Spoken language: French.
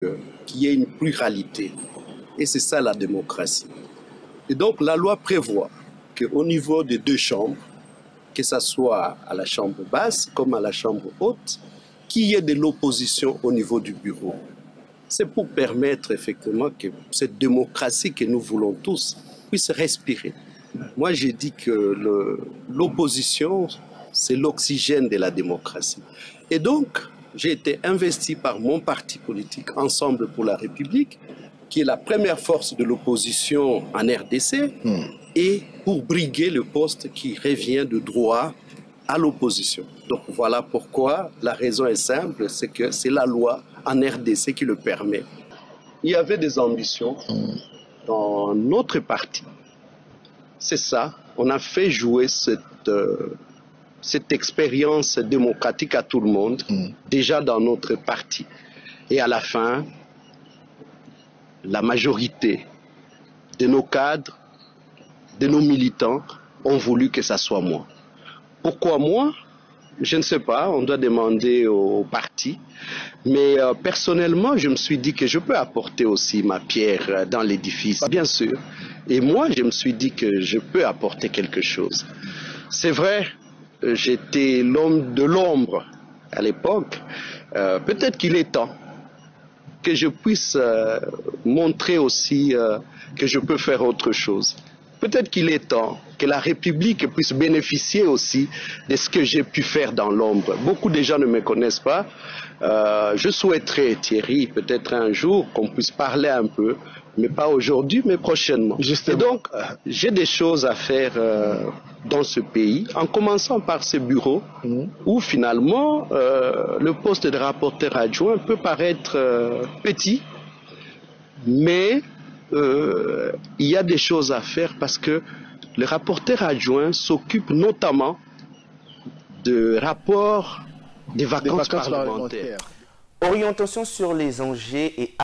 qu'il y ait une pluralité. Et c'est ça la démocratie. Et donc la loi prévoit qu'au niveau des deux chambres, que ce soit à la chambre basse comme à la chambre haute, qu'il y ait de l'opposition au niveau du bureau. C'est pour permettre effectivement que cette démocratie que nous voulons tous puisse respirer. Moi, j'ai dit que l'opposition, c'est l'oxygène de la démocratie. Et donc, j'ai été investi par mon parti politique, Ensemble pour la République, qui est la première force de l'opposition en RDC, et pour briguer le poste qui revient de droit à l'opposition. Donc voilà pourquoi la raison est simple, c'est que c'est la loi en RDC qui le permet. Il y avait des ambitions dans notre parti. C'est ça, on a fait jouer cette expérience démocratique à tout le monde, déjà dans notre parti. Et à la fin, la majorité de nos cadres, de nos militants ont voulu que ça soit moi. Pourquoi moi? Je ne sais pas, on doit demander au parti. Mais personnellement, je me suis dit que je peux apporter aussi ma pierre dans l'édifice, bien sûr. Et moi, je me suis dit que je peux apporter quelque chose. C'est vrai, j'étais l'homme de l'ombre à l'époque. Peut-être qu'il est temps que je puisse montrer aussi que je peux faire autre chose. Peut-être qu'il est temps que la République puisse bénéficier aussi de ce que j'ai pu faire dans l'ombre. Beaucoup de gens ne me connaissent pas. Je souhaiterais, Thierry, peut-être un jour qu'on puisse parler un peu, mais pas aujourd'hui, mais prochainement. Justement. Et donc, j'ai des choses à faire dans ce pays, en commençant par ce bureau, où finalement, le poste de rapporteur adjoint peut paraître petit, mais il y a des choses à faire parce que le rapporteur adjoint s'occupe notamment de rapports des vacances parlementaires. Orientation sur les enjeux et